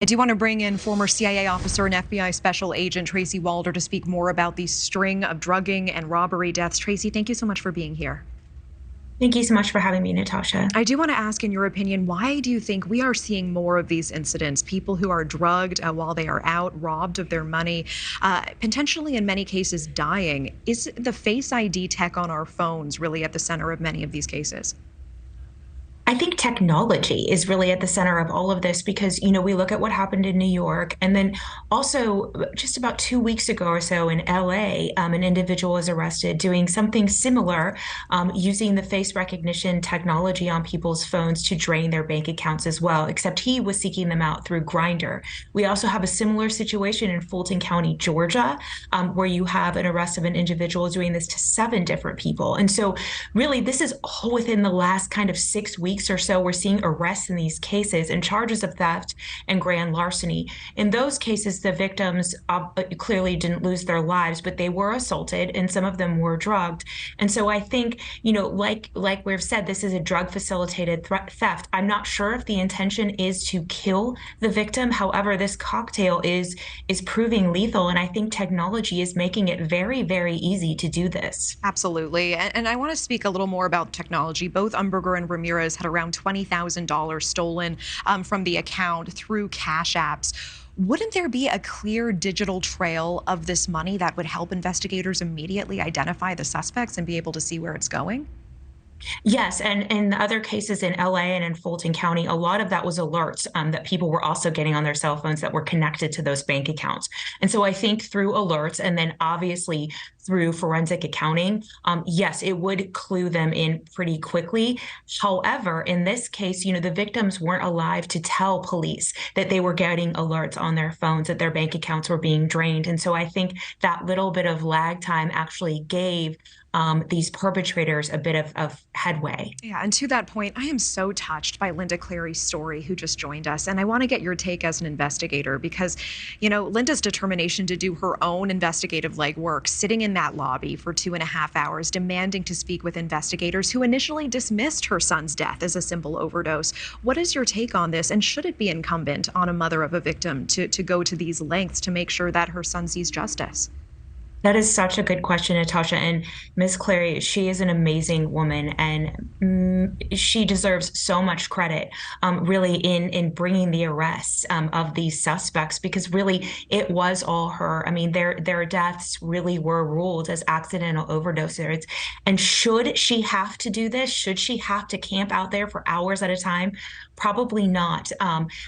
I do want to bring in former CIA officer and FBI special agent Tracy Walder to speak more about the string of drugging and robbery deaths. Tracy, thank you so much for being here. Thank you so much for having me, Natasha. I do want to ask, in your opinion, why do you think we are seeing more of these incidents? People who are drugged while they are out, robbed of their money, potentially in many cases dying. Is the Face ID tech on our phones really at the center of many of these cases? I think technology is really at the center of all of this because, we look at what happened in New York. And then also, just about 2 weeks ago or so in LA, an individual was arrested doing something similar, using the face recognition technology on people's phones to drain their bank accounts as well, except he was seeking them out through Grindr. We also have a similar situation in Fulton County, Georgia, where you have an arrest of an individual doing this to 7 different people. And so, really, this is all within the last kind of 6 weeks or so. We're seeing arrests in these cases and charges of theft and grand larceny. In those cases, the victims clearly didn't lose their lives, but they were assaulted and some of them were drugged. And so I think, like we've said, this is a drug facilitated theft. I'm not sure if the intention is to kill the victim. However, this cocktail is proving lethal. And I think technology is making it very, very easy to do this. Absolutely. And I want to speak a little more about technology. Both Umberger and Ramirez had around $20,000 stolen from the account through cash apps. Wouldn't there be a clear digital trail of this money that would help investigators immediately identify the suspects and be able to see where it's going? Yes, and in other cases in LA and in Fulton County, a lot of that was alerts that people were also getting on their cell phones that were connected to those bank accounts. And so I think through alerts and then obviously through forensic accounting, yes, it would clue them in pretty quickly. However, in this case, the victims weren't alive to tell police that they were getting alerts on their phones, that their bank accounts were being drained. And so I think that little bit of lag time actually gave these perpetrators a bit of headway. Yeah, and to that point, I am so touched by Linda Clary's story, who just joined us. And I want to get your take as an investigator because, Linda's determination to do her own investigative legwork, sitting in that lobby for 2.5 hours, demanding to speak with investigators who initially dismissed her son's death as a simple overdose. What is your take on this? And should it be incumbent on a mother of a victim to go to these lengths to make sure that her son sees justice? That is such a good question, Natasha. And Ms. Clary, she is an amazing woman, and she deserves so much credit, really, in bringing the arrests of these suspects, because really it was all her. I mean, their deaths really were ruled as accidental overdoses. And should she have to do this? Should she have to camp out there for hours at a time? Probably not.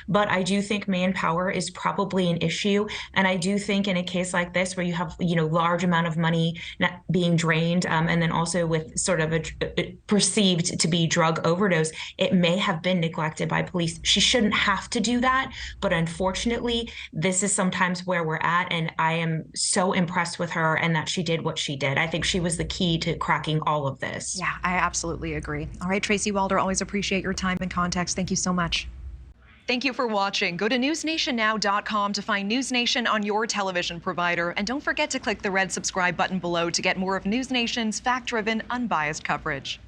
But I do think manpower is probably an issue. And I do think in a case like this, where you have, large amount of money not being drained, and then also with sort of a perceived to be drug overdose, it may have been neglected by police. She shouldn't have to do that. But unfortunately, this is sometimes where we're at. And I am so impressed with her and that she did what she did. I think she was the key to cracking all of this. Yeah, I absolutely agree. All right, Tracy Walder, always appreciate your time and context. Thank you so much. Thank you for watching. Go to newsnationnow.com to find News Nation on your television provider. And don't forget to click the red subscribe button below to get more of News Nation's fact-driven, unbiased coverage.